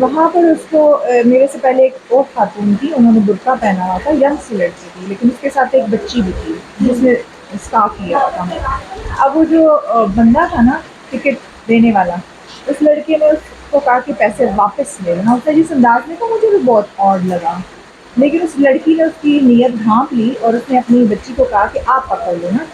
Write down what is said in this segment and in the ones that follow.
وہاں پر اس کو میرے سے پہلے ایک اور خاتون تھی, انہوں نے برقع پہنا ہوا تھا, ینگ سی لڑکی تھی, لیکن اس کے ساتھ ایک بچی بھی تھی جس نے اسکارف لیا تھا. اب وہ جو بندہ تھا نا ٹکٹ دینے والا, اس لڑکے نے اس کو کہا کہ پیسے واپس لے لینا. اس نے جس انداز میں کہا مجھے بھی بہت آڈ لگا, لیکن اس لڑکی نے اس کی نیت ڈھانپ لی اور اس نے اپنی بچی کو کہا کہ آپ پکڑ لو نا,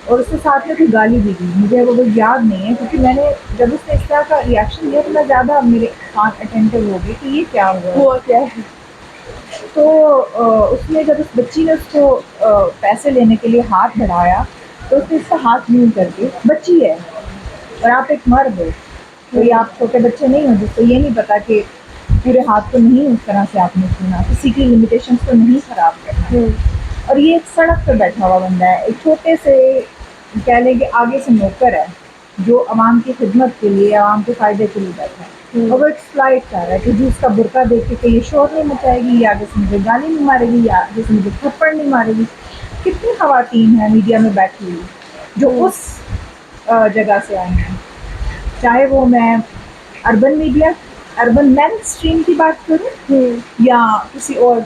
اور اس کے ساتھ میں کوئی گالی بھی دی. مجھے وہ یاد نہیں ہے کیونکہ میں نے جب اس نے اس طرح کا ریئیکشن دیا تو میں زیادہ میرے کان اٹینٹو ہو گئی کہ یہ کیا ہوا. وہ کیا ہے. تو اس نے جب اس بچی نے اس کو پیسے لینے کے لیے ہاتھ بڑھایا تو اس نے اس کا ہاتھ یوں کر کے, بچی ہے اور آپ ایک مرد ہو, کوئی آپ چھوٹے بچے نہیں ہو جس کو یہ نہیں پتا کہ پورے ہاتھ کو نہیں اس طرح سے آپ نے سنا, کسی کی لمیٹیشنس کو نہیں خراب کرنا. اور یہ ایک سڑک پہ بیٹھا ہوا بندہ ہے, ایک چھوٹے سے کہہ لیں کہ آگے سے نوکر ہے جو عوام کی خدمت کے لیے, عوام کے فائدے کے لیے بیٹھا ہے. اور وہ ایک فلائٹ کر رہا ہے کہ جی اس کا برقع دیکھ کے کہ یہ شور نہیں مچائے گی, یا آگے سے مجھے گالی نہیں مارے گی, یا آگے سے مجھے تھپڑ نہیں مارے گی. کتنی خواتین ہیں میڈیا میں بیٹھی ہوئی جو اس جگہ سے آئی ہیں, چاہے وہ میں اربن میڈیا, اربن مین اسٹریم کی بات کروں یا کسی اور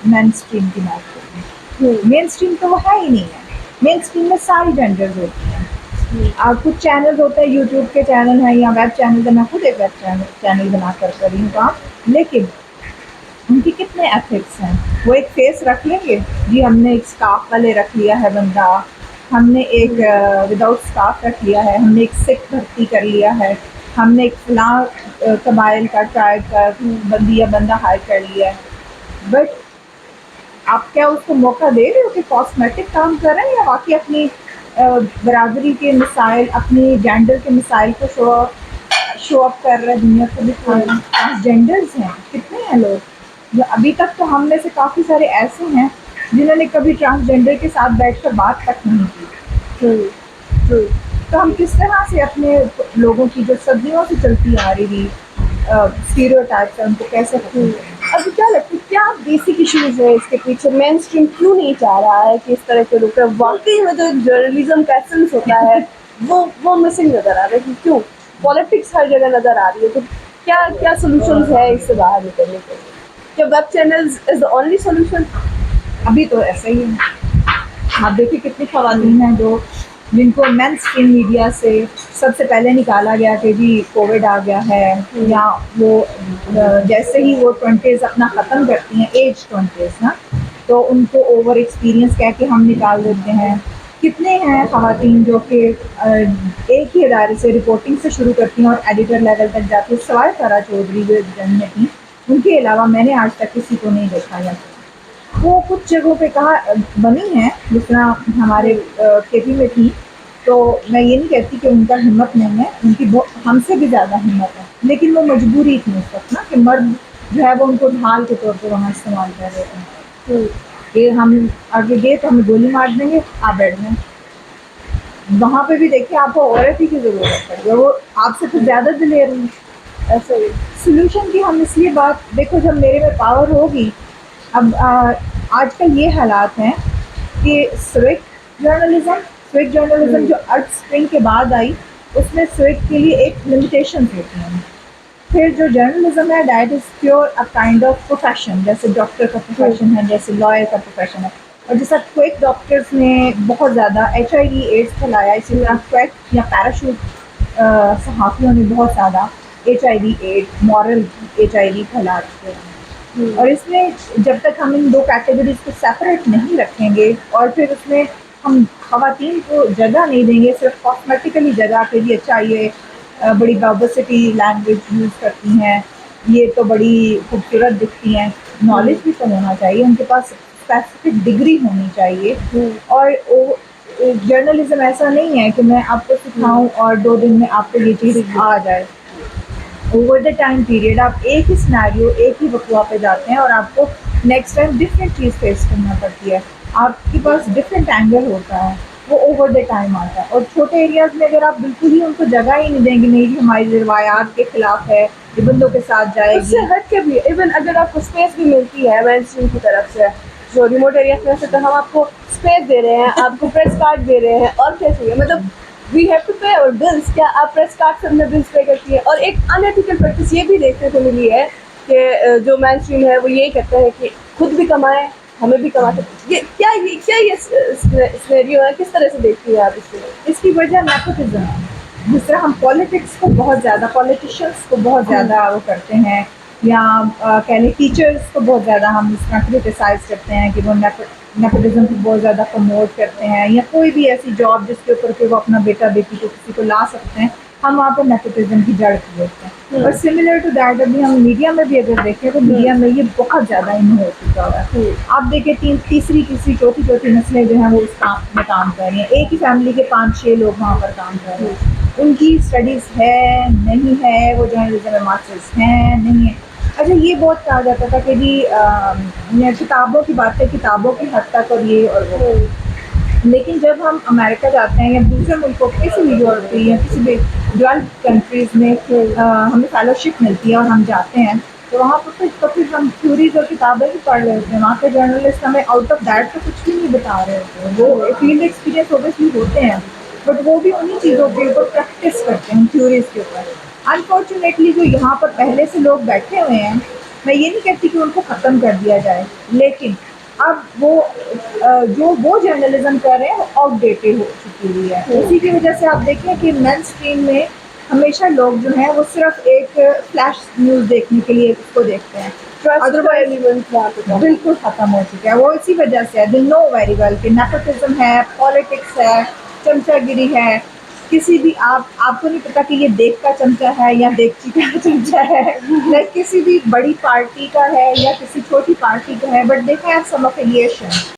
مین اسٹریم کی بات کروں. مین اسٹریم تو وہ ہے ہی نہیں ہے. مین اسٹریم میں ساری جینڈرز ہوتی ہیں. کچھ چینل ہوتے ہیں, یوٹیوب کے چینل ہیں یا ویب چینل ہے, میں خود ایک ویب چینل بنا کر رہی ہوں کام, لیکن ان کی کتنے ایتھکس ہیں. وہ ایک فیس رکھ لیں گے, جی ہم نے ایک اسکارف والے رکھ لیا ہے بندہ, ہم نے ایک وداؤٹ اسکارف رکھ لیا ہے, ہم نے ایک سکھ بھرتی کر لیا ہے, ہم نے ایک فلاں قبائل کا ٹرائب کا بندی یا بندہ ہائر کر لیا ہے. بٹ آپ کیا اس کو موقع دے رہے ہو کہ کاسمیٹک کام کر رہے ہیں, یا واقعی اپنی برادری کے مسائل, اپنی جینڈر کے مسائل کو شو اپ کر رہے ہیں, دنیا کو دکھا رہے ہیں. ٹرانسجینڈرز ہیں کتنے ہیں لوگ, جو ابھی تک تو ہم میں سے کافی سارے ایسے ہیں جنہوں نے کبھی ٹرانسجینڈر کے ساتھ بیٹھ کر بات تک نہیں کی. تو ہم کس طرح سے اپنے لوگوں کی جو صدیوں سے چلتی آ رہی اسٹیریوٹائپس ہیں ان کو کیسے ختم کریں. اب کیا لگتا ہے کیا بیسک ایشوز ہے اس کے پیچھے, مین اسٹریم کیوں نہیں چاہ رہا ہے کہ اس طرح کے لوگ, واقعی میں جو جرنلزم کا ایسنس ہوتا ہے وہ مسنگ نظر آ رہا ہے. کہ کیوں پالیٹکس ہر جگہ نظر آ رہی ہے, تو کیا کیا سولوشنز ہے اس سے باہر نکلنے کے لیے؟ کیا web channels is the only solution? ابھی تو ایسا ہی ہے. آپ دیکھیں کتنی خواتین ہیں جو جن کو مین اسٹریم میڈیا سے سب سے پہلے نکالا گیا کہ جی کووڈ آ گیا ہے, یا وہ جیسے ہی وہ 20s اپنا ختم کرتی ہیں, ایج 20s نا, تو ان کو اوور ایکسپیرئنس کہہ کے ہم نکال دیتے ہیں. کتنے ہیں خواتین جو کہ ایک ہی ادارے سے رپورٹنگ سے شروع کرتی ہیں اور ایڈیٹر لیول تک جاتی ہیں, سوائے فرا چودھری جو جن میں تھیں, ان کے علاوہ میں نے آج تک کسی کو نہیں دیکھا. یا وہ کچھ جگہوں پہ کہا بنی ہیں, جس طرح ہمارے کے پی میں تھی, تو میں یہ نہیں کہتی کہ ان کا ہمت نہیں ہے, ان کی ہم سے بھی زیادہ ہمت ہے, لیکن وہ مجبوری تھی اس وقت نا کہ مرد جو ہے وہ ان کو ڈھال کے طور پہ وہاں استعمال کر رہے تھے کہ ہم آگے گئے تو ہمیں گولی مار دیں گے, آپ بیٹھ جائیں. وہاں پہ بھی دیکھیں آپ کو عورت ہی کی ضرورت پڑی ہے, وہ آپ سے کچھ زیادہ دلیر ہوئی. ایسا ہی سولوشن کی ہم اس لیے بات دیکھو, جب میرے میں پاور ہوگی. اب آج کل یہ حالات ہیں کہ سویک جرنلزم جو ارتھ اسپرنگ کے بعد آئی, اس میں سویک کے لیے ایک لمیٹیشنز ہوتی ہیں. پھر جو جرنلزم ہے that is pure a kind of profession, جیسے ڈاکٹر کا پروفیشن ہے, جیسے لائر کا پروفیشن ہے. اور جیسا کویک ڈاکٹرس نے بہت زیادہ HIV ایڈس پھیلایا, اسی طرح کویک یا پیراشوٹ صحافیوں نے بہت زیادہ HIV ایڈ, مورل HIV پھیلا چکے ہیں. اور اس میں جب تک ہم ان دو کیٹیگریز کو سیپریٹ نہیں رکھیں گے, اور پھر اس میں ہم خواتین کو جگہ نہیں دیں گے, صرف کاسمیٹیکلی جگہ کے لیے, اچھا یہ بڑی ڈائورسٹی لینگویج یوز کرتی ہیں, یہ تو بڑی خوبصورت دکھتی ہیں. نالج بھی تو ہونا چاہیے, ان کے پاس اسپیسیفک ڈگری ہونی چاہیے. اور جرنلزم ایسا نہیں ہے کہ میں آپ کو سکھاؤں اور 2 دن میں آپ کو یہ چیز آ جائے. اوور دا ٹائم پیریڈ آپ ایک ہی سناریو, ایک ہی وقوع پہ جاتے ہیں, اور آپ کو نیکسٹ ٹائم ڈفرینٹ چیز فیس کرنا پڑتی ہے. آپ کے پاس ڈفرینٹ اینگل ہوتا ہے, وہ اوور دا ٹائم آتا ہے. اور چھوٹے ایریاز میں اگر آپ بالکل ہی ان کو جگہ ہی نہیں دیں گے, نہیں ہماری روایات کے خلاف ہے, یہ بندوں کے ساتھ جائے اس گی. سے ہٹ کے بھی ایون اگر آپ کو اسپیس بھی ملتی ہے مین اسٹریم کی طرف سے, جو ریموٹ ایریاز میں سے, تو ہم آپ کو اسپیس دے رہے ہیں, آپ کو پریس کارڈ دے رہے ہیں, اور کیا چاہیے. مطلب وی ہیو ٹو پے اور بلس. کیا آپ پریس کارڈ سے اپنے بلس پے کرتی ہیں؟ اور ایک ان ایتھیکل پریکٹس یہ بھی دیکھنے کو ملی ہے کہ جو مین اسٹریم ہے وہ یہی کرتا ہے کہ خود بھی کمائیں ہمیں بھی کماتے. یہ سینیریو ہے، کس طرح سے دیکھتی ہیں آپ اس کو؟ اس کی وجہ نیپوٹزم ہے. جس طرح ہم پالیٹکس کو بہت زیادہ پالیٹیشینس کو بہت زیادہ وہ کرتے ہیں، یا کہہ لیں ٹیچرس کو بہت زیادہ ہم اس طرح کرٹیسائز کرتے ہیں کہ وہ نیپوٹزم کو بہت زیادہ پروموٹ کرتے ہیں، یا کوئی بھی ایسی جاب جس کے اوپر کہ وہ اپنا بیٹا بیٹی کو کسی کو لا سکتے ہیں، ہم وہاں پہ نیپوٹزم کی جڑ دیکھتے ہیں. اور سملر ٹو دیٹ ابھی ہم میڈیا میں بھی اگر دیکھیں تو میڈیا میں یہ بہت زیادہ ان ہو چکا ہے. آپ دیکھیں تیسری چوتھی نسلیں جو ہیں وہ اس کام میں کام کر رہی ہیں. ایک ہی فیملی کے 5-6 لوگ وہاں پر کام کر رہے ہیں. ان کی اسٹڈیز ہے نہیں ہے، وہ جرنلزم میں ماسٹرز ہیں نہیں ہے. اچھا یہ بہت کہا جاتا تھا کہ جی کتابوں کی بات ہے، کتابوں کی حد تک اور یہ اور وہ. لیکن جب ہم امریکہ جاتے ہیں یا دوسرے ملکوں کسی بھی یورپی یا کسی بھی ڈیولپڈ کنٹریز میں ہمیں فیلوشپ ملتی ہے اور ہم جاتے ہیں تو وہاں پر تو پھر ہم تھیوریز اور کتابیں بھی پڑھ رہے ہوتے ہیں. وہاں کے جرنلسٹ ہمیں آؤٹ آف دیٹ تو کچھ بھی نہیں بتا رہے ہوتے ہیں. وہ فیلڈ ایکسپیرینس اوبیسلی ہوتے ہیں بٹ وہ بھی انہیں چیزوں کے اوپر پریکٹس کرتے ہیں تھیوریز کے اوپر. انفارچونیٹلی جو یہاں پر پہلے سے لوگ بیٹھے ہوئے ہیں، میں یہ نہیں کہتی کہ ان کو ختم کر دیا جائے، لیکن اب وہ جرنلزم کر رہے ہیں وہ آؤٹ ڈیٹڈ ہو چکی ہوئی ہے. اسی کی وجہ سے آپ دیکھیں کہ مین اسٹریم میں ہمیشہ لوگ جو ہیں وہ صرف ایک فلیش نیوز دیکھنے کے لیے اس کو دیکھتے ہیں. ادروائز بالکل ختم ہو چکا ہے. وہ اسی وجہ سے ہے. دے نو ویری ویل کہ نیپوٹزم ہے، پالیٹکس ہے، چمچا گیری ہے. کسی بھی آپ کو نہیں پتا کہ یہ دیگ کا چمچہ ہے یا دیگچی کا چمچہ ہے، کسی بھی بڑی پارٹی کا ہے یا کسی چھوٹی پارٹی کا ہے، بٹ دیکھیں سم افیلیشن